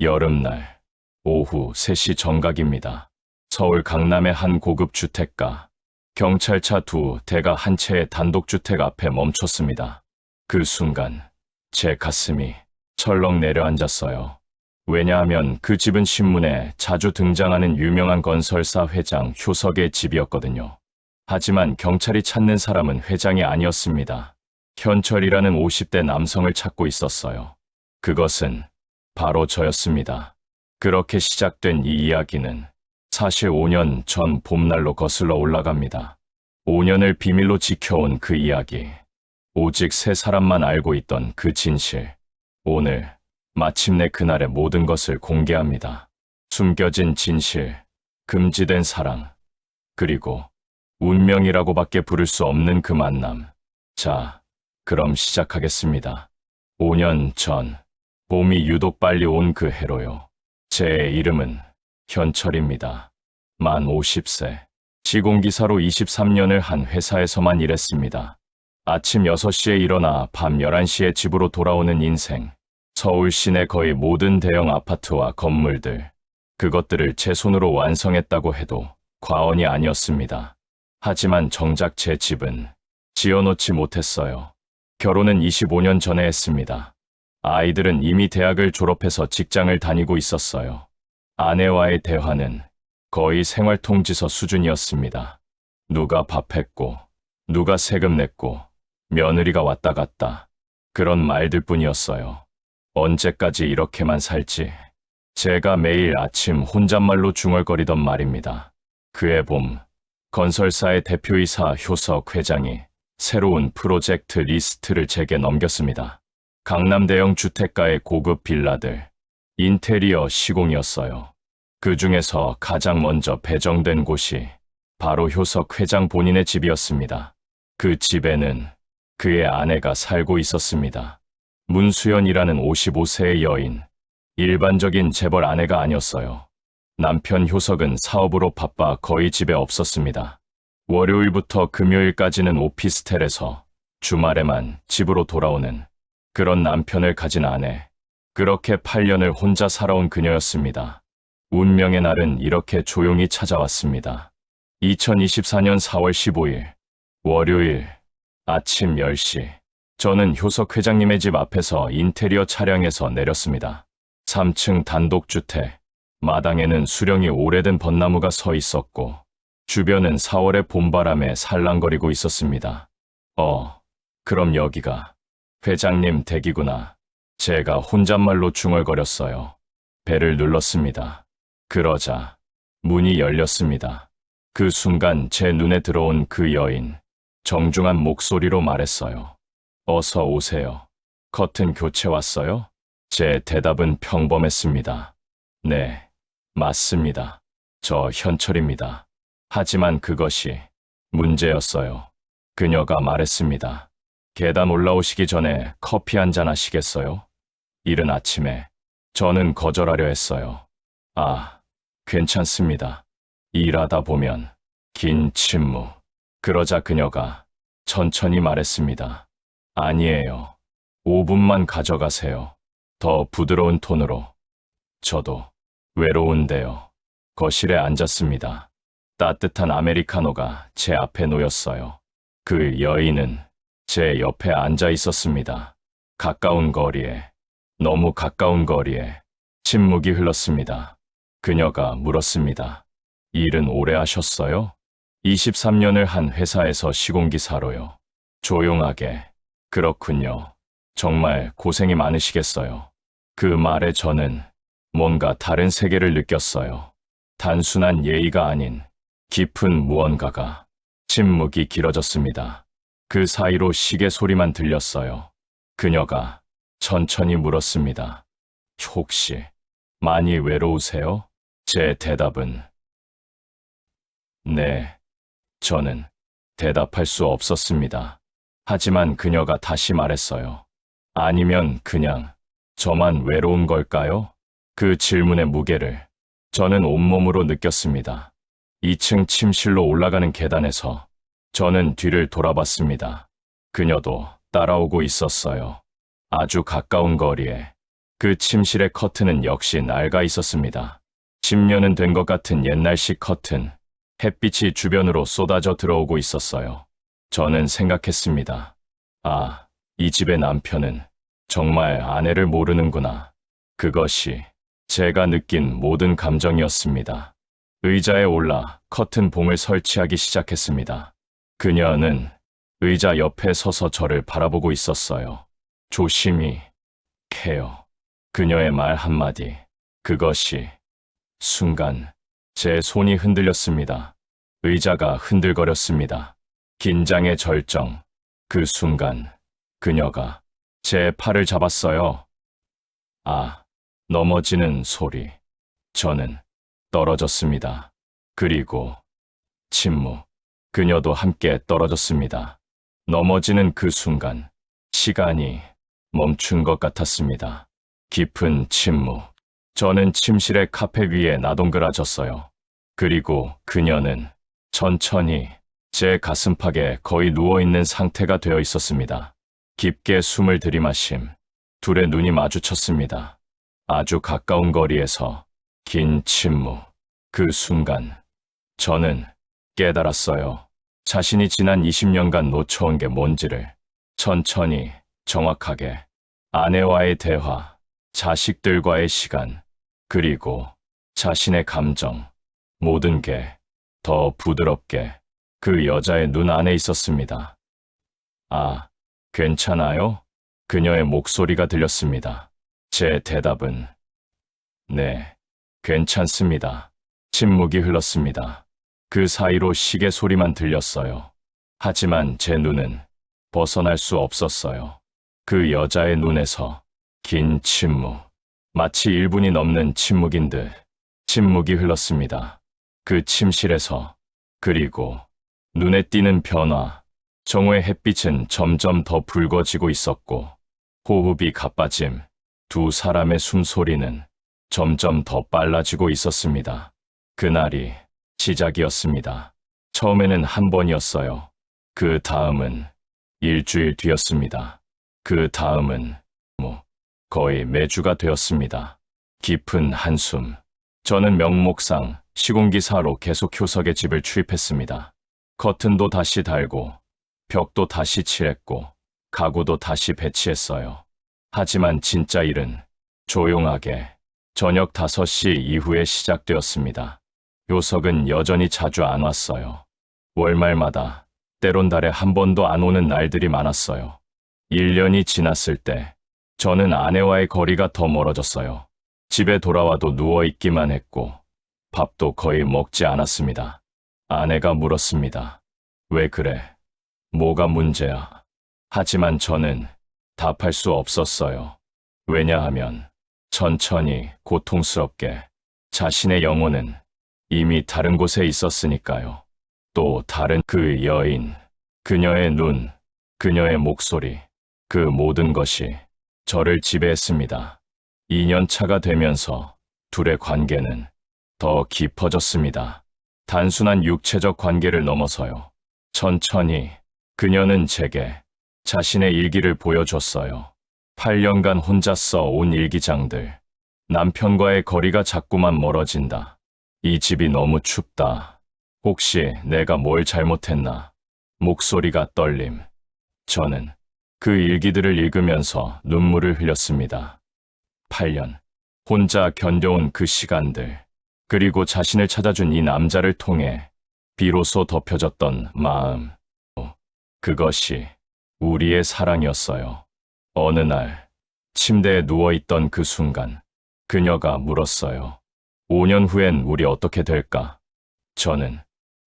여름날, 오후 3시 정각입니다. 서울 강남의 한 고급 주택가. 경찰차 2대가 한 채의 단독주택 앞에 멈췄습니다. 그 순간, 제 가슴이 철렁 내려앉았어요. 왜냐하면 그 집은 신문에 자주 등장하는 유명한 건설사 회장 효석의 집이었거든요. 하지만 경찰이 찾는 사람은 회장이 아니었습니다. 현철이라는 50대 남성을 찾고 있었어요. 그것은 바로 저였습니다. 그렇게 시작된 이 이야기는 사실 5년 전 봄날로 거슬러 올라갑니다. 5년을 비밀로 지켜온 그 이야기. 오직 3사람만 알고 있던 그 진실. 오늘 마침내 그날의 모든 것을 공개합니다. 숨겨진 진실, 금지된 사랑, 그리고 운명이라고밖에 부를 수 없는 그 만남. 자, 그럼 시작하겠습니다. 5년 전, 봄이 유독 빨리 온 그 해로요. 제 이름은 현철입니다. 만 50세. 시공기사로 23년을 한 회사에서만 일했습니다. 아침 6시에 일어나 밤 11시에 집으로 돌아오는 인생. 서울 시내 거의 모든 대형 아파트와 건물들. 그것들을 제 손으로 완성했다고 해도 과언이 아니었습니다. 하지만 정작 제 집은 지어놓지 못했어요. 결혼은 25년 전에 했습니다. 아이들은 이미 대학을 졸업해서 직장을 다니고 있었어요. 아내와의 대화는 거의 생활통지서 수준이었습니다. 누가 밥했고, 누가 세금 냈고, 며느리가 왔다 갔다. 그런 말들 뿐이었어요. 언제까지 이렇게만 살지? 제가 매일 아침 혼잣말로 중얼거리던 말입니다. 그해 봄, 건설사의 대표이사 효석 회장이 새로운 프로젝트 리스트를 제게 넘겼습니다. 강남 대형 주택가의 고급 빌라들, 인테리어 시공이었어요. 그 중에서 가장 먼저 배정된 곳이 바로 효석 회장 본인의 집이었습니다. 그 집에는 그의 아내가 살고 있었습니다. 문수연이라는 55세의 여인, 일반적인 재벌 아내가 아니었어요. 남편 효석은 사업으로 바빠 거의 집에 없었습니다. 월요일부터 금요일까지는 오피스텔에서 주말에만 집으로 돌아오는 그런 남편을 가진 아내. 그렇게 8년을 혼자 살아온 그녀였습니다. 운명의 날은 이렇게 조용히 찾아왔습니다. 2024년 4월 15일, 월요일, 아침 10시. 저는 효석 회장님의 집 앞에서 인테리어 차량에서 내렸습니다. 3층 단독주택, 마당에는 수령이 오래된 벚나무가 서 있었고, 주변은 4월의 봄바람에 살랑거리고 있었습니다. 그럼 여기가 회장님 댁이구나. 제가 혼잣말로 중얼거렸어요. 벨을 눌렀습니다. 그러자 문이 열렸습니다. 그 순간 제 눈에 들어온 그 여인, 정중한 목소리로 말했어요. 어서 오세요. 커튼 교체 왔어요? 제 대답은 평범했습니다. 네, 맞습니다. 저 현철입니다. 하지만 그것이 문제였어요. 그녀가 말했습니다. 계단 올라오시기 전에 커피 한잔 하시겠어요? 이른 아침에 저는 거절하려 했어요. 괜찮습니다. 일하다 보면. 긴 침묵. 그러자 그녀가 천천히 말했습니다. 아니에요. 5분만 가져가세요. 더 부드러운 톤으로. 저도 외로운데요. 거실에 앉았습니다. 따뜻한 아메리카노가 제 앞에 놓였어요. 그 여인은 제 옆에 앉아 있었습니다. 가까운 거리에, 너무 가까운 거리에 침묵이 흘렀습니다. 그녀가 물었습니다. 일은 오래 하셨어요? 23년을 한 회사에서 시공기사로요. 조용하게. 그렇군요. 정말 고생이 많으시겠어요. 그 말에 저는 뭔가 다른 세계를 느꼈어요. 단순한 예의가 아닌 깊은 무언가가. 침묵이 길어졌습니다. 그 사이로 시계 소리만 들렸어요. 그녀가 천천히 물었습니다. 혹시 많이 외로우세요? 제 대답은 네. 저는 대답할 수 없었습니다. 하지만 그녀가 다시 말했어요. 아니면 그냥 저만 외로운 걸까요? 그 질문의 무게를 저는 온몸으로 느꼈습니다. 2층 침실로 올라가는 계단에서 저는 뒤를 돌아봤습니다. 그녀도 따라오고 있었어요. 아주 가까운 거리에. 그 침실의 커튼은 역시 낡아 있었습니다. 10년은 된 것 같은 옛날식 커튼. 햇빛이 주변으로 쏟아져 들어오고 있었어요. 저는 생각했습니다. 아, 이 집의 남편은 정말 아내를 모르는구나. 그것이 제가 느낀 모든 감정이었습니다. 의자에 올라 커튼 봉을 설치하기 시작했습니다. 그녀는 의자 옆에 서서 저를 바라보고 있었어요. 조심히 해요. 그녀의 말 한마디. 그것이 순간 제 손이 흔들렸습니다. 의자가 흔들거렸습니다. 긴장의 절정. 그 순간 그녀가 제 팔을 잡았어요. 아, 넘어지는 소리. 저는 떨어졌습니다. 그리고 침묵. 그녀도 함께 떨어졌습니다. 넘어지는 그 순간 시간이 멈춘 것 같았습니다. 깊은 침묵. 저는 침실의 카펫 위에 나동그라졌어요. 그리고 그녀는 천천히 제 가슴팍에 거의 누워있는 상태가 되어 있었습니다. 깊게 숨을 들이마심. 둘의 눈이 마주쳤습니다. 아주 가까운 거리에서 긴 침묵. 그 순간 저는 깨달았어요. 자신이 지난 20년간 놓쳐온 게 뭔지를. 천천히, 정확하게. 아내와의 대화, 자식들과의 시간, 그리고 자신의 감정. 모든 게 더 부드럽게 그 여자의 눈 안에 있었습니다. 아, 괜찮아요? 그녀의 목소리가 들렸습니다. 제 대답은 네, 괜찮습니다. 침묵이 흘렀습니다. 그 사이로 시계 소리만 들렸어요. 하지만 제 눈은 벗어날 수 없었어요. 그 여자의 눈에서 긴 침묵, 마치 1분이 넘는 침묵인 듯 침묵이 흘렀습니다. 그 침실에서. 그리고 눈에 띄는 변화. 정오의 햇빛은 점점 더 붉어지고 있었고 호흡이 가빠짐. 두 사람의 숨소리는 점점 더 빨라지고 있었습니다. 그날이 시작이었습니다. 처음에는 한 번이었어요. 그 다음은 일주일 뒤였습니다. 그 다음은 거의 매주가 되었습니다. 깊은 한숨. 저는 명목상 시공기사로 계속 효석의 집을 출입했습니다. 커튼도 다시 달고 벽도 다시 칠했고 가구도 다시 배치했어요. 하지만 진짜 일은 조용하게 저녁 5시 이후에 시작되었습니다. 효석은 여전히 자주 안 왔어요. 월말마다, 때론 달에 한 번도 안 오는 날들이 많았어요. 1년이 지났을 때 저는 아내와의 거리가 더 멀어졌어요. 집에 돌아와도 누워있기만 했고 밥도 거의 먹지 않았습니다. 아내가 물었습니다. 왜 그래? 뭐가 문제야? 하지만 저는 답할 수 없었어요. 왜냐하면 천천히 고통스럽게 자신의 영혼은 이미 다른 곳에 있었으니까요. 또 다른 그 여인, 그녀의 눈, 그녀의 목소리, 그 모든 것이 저를 지배했습니다. 2년 차가 되면서 둘의 관계는 더 깊어졌습니다. 단순한 육체적 관계를 넘어서요. 천천히 그녀는 제게 자신의 일기를 보여줬어요. 8년간 혼자 써온 일기장들. 남편과의 거리가 자꾸만 멀어진다. 이 집이 너무 춥다. 혹시 내가 뭘 잘못했나? 목소리가 떨림. 저는 그 일기들을 읽으면서 눈물을 흘렸습니다. 8년. 혼자 견뎌온 그 시간들. 그리고 자신을 찾아준 이 남자를 통해 비로소 덮여졌던 마음. 그것이 우리의 사랑이었어요. 어느 날 침대에 누워있던 그 순간 그녀가 물었어요. 5년 후엔 우리 어떻게 될까? 저는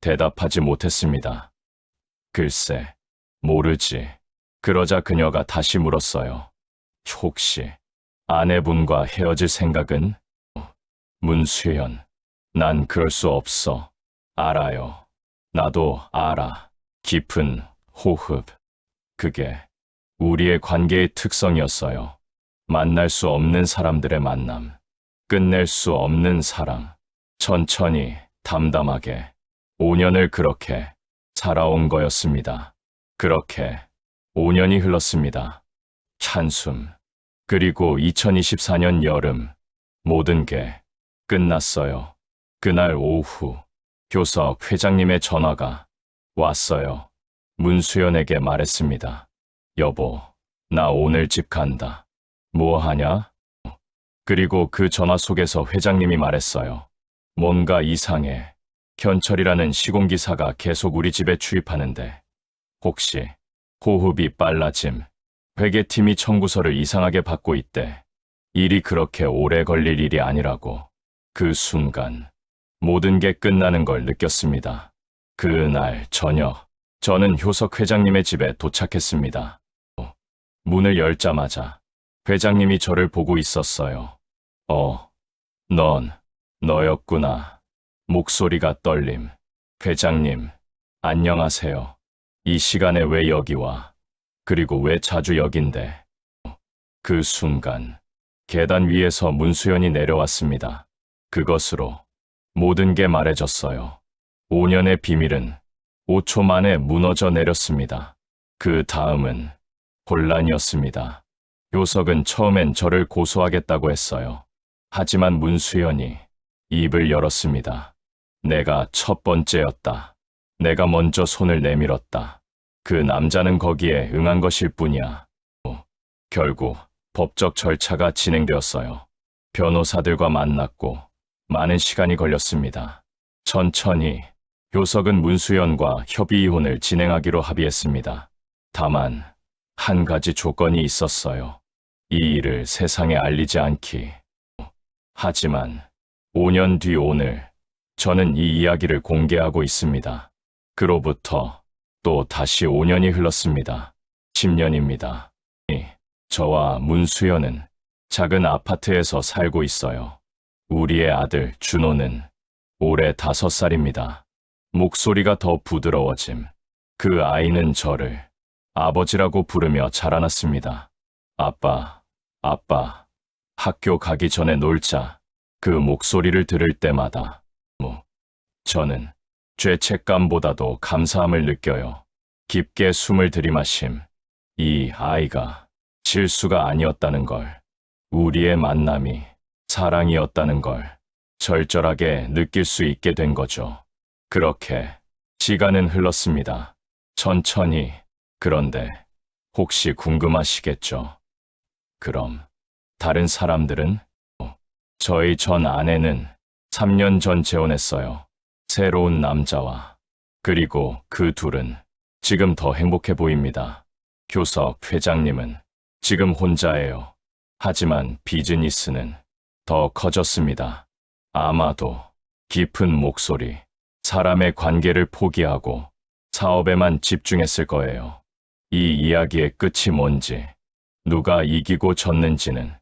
대답하지 못했습니다. 글쎄, 모르지. 그러자 그녀가 다시 물었어요. 혹시 아내분과 헤어질 생각은? 문수연, 난 그럴 수 없어. 알아요. 나도 알아. 깊은 호흡. 그게 우리의 관계의 특성이었어요. 만날 수 없는 사람들의 만남. 끝낼 수 없는 사랑. 천천히, 담담하게 5년을 그렇게 살아온 거였습니다. 그렇게 5년이 흘렀습니다. 한숨. 그리고 2024년 여름, 모든 게 끝났어요. 그날 오후, 교석 회장님의 전화가 왔어요. 문수연에게 말했습니다. 여보, 나 오늘 집 간다. 뭐 하냐? 그리고 그 전화 속에서 회장님이 말했어요. 뭔가 이상해. 현철이라는 시공기사가 계속 우리 집에 출입하는데 혹시 호흡이 빨라짐. 회계팀이 청구서를 이상하게 받고 있대. 일이 그렇게 오래 걸릴 일이 아니라고. 그 순간 모든 게 끝나는 걸 느꼈습니다. 그날 저녁 저는 효석 회장님의 집에 도착했습니다. 문을 열자마자 회장님이 저를 보고 있었어요. 너였구나. 목소리가 떨림. 회장님, 안녕하세요. 이 시간에 왜 여기 와? 그리고 왜 자주 여긴데? 그 순간 계단 위에서 문수연이 내려왔습니다. 그것으로 모든 게 말해졌어요. 5년의 비밀은 5초 만에 무너져 내렸습니다. 그 다음은 혼란이었습니다. 효석은 처음엔 저를 고소하겠다고 했어요. 하지만 문수연이 입을 열었습니다. 내가 첫 번째였다. 내가 먼저 손을 내밀었다. 그 남자는 거기에 응한 것일 뿐이야. 결국 법적 절차가 진행되었어요. 변호사들과 만났고 많은 시간이 걸렸습니다. 천천히 효석은 문수연과 협의 이혼을 진행하기로 합의했습니다. 다만 한 가지 조건이 있었어요. 이 일을 세상에 알리지 않기. 하지만 5년 뒤 오늘 저는 이 이야기를 공개하고 있습니다. 그로부터 또 다시 5년이 흘렀습니다. 10년입니다. 저와 문수연은 작은 아파트에서 살고 있어요. 우리의 아들 준호는 올해 5살입니다. 목소리가 더 부드러워짐. 그 아이는 저를 아버지라고 부르며 자라났습니다. 아빠, 학교 가기 전에 놀자. 그 목소리를 들을 때마다 저는 죄책감보다도 감사함을 느껴요. 깊게 숨을 들이마심. 이 아이가 실수가 아니었다는 걸, 우리의 만남이 사랑이었다는 걸 절절하게 느낄 수 있게 된 거죠. 그렇게 시간은 흘렀습니다. 천천히. 그런데 혹시 궁금하시겠죠? 그럼 다른 사람들은? 저희 전 아내는 3년 전 재혼했어요. 새로운 남자와. 그리고 그 둘은 지금 더 행복해 보입니다. 교석 회장님은 지금 혼자예요. 하지만 비즈니스는 더 커졌습니다. 아마도 깊은 목소리, 사람의 관계를 포기하고 사업에만 집중했을 거예요. 이 이야기의 끝이 뭔지, 누가 이기고 졌는지는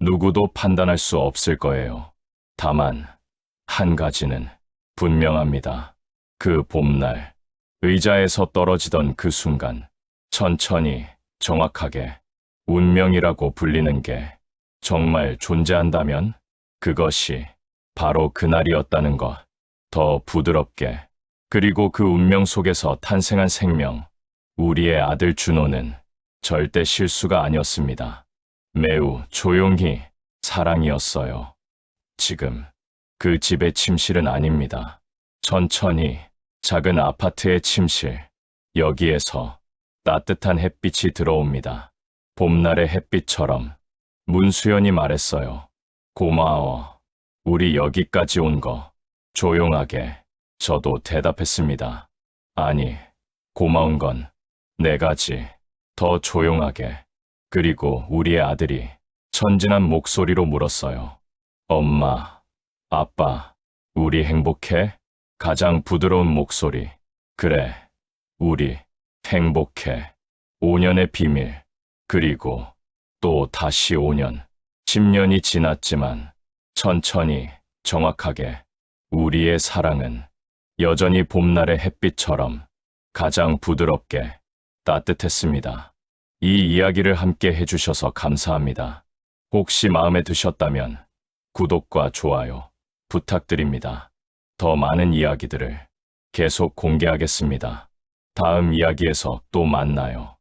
누구도 판단할 수 없을 거예요. 다만 한 가지는 분명합니다. 그 봄날, 의자에서 떨어지던 그 순간, 천천히, 정확하게 운명이라고 불리는 게 정말 존재한다면 그것이 바로 그날이었다는 것. 더 부드럽게, 그리고 그 운명 속에서 탄생한 생명, 우리의 아들 준호는 절대 실수가 아니었습니다. 매우 조용히 사랑이었어요. 지금 그 집의 침실은 아닙니다. 천천히 작은 아파트의 침실, 여기에서 따뜻한 햇빛이 들어옵니다. 봄날의 햇빛처럼. 문수연이 말했어요. 고마워. 우리 여기까지 온 거. 조용하게 저도 대답했습니다. 아니, 고마운 건 내가지. 더 조용하게. 그리고 우리의 아들이 천진한 목소리로 물었어요. 엄마, 아빠, 우리 행복해? 가장 부드러운 목소리. 그래, 우리 행복해. 5년의 비밀. 그리고 또 다시 5년. 10년이 지났지만 천천히, 정확하게 우리의 사랑은 여전히 봄날의 햇빛처럼 가장 부드럽게 따뜻했습니다. 이 이야기를 함께 해주셔서 감사합니다. 혹시 마음에 드셨다면 구독과 좋아요 부탁드립니다. 더 많은 이야기들을 계속 공개하겠습니다. 다음 이야기에서 또 만나요.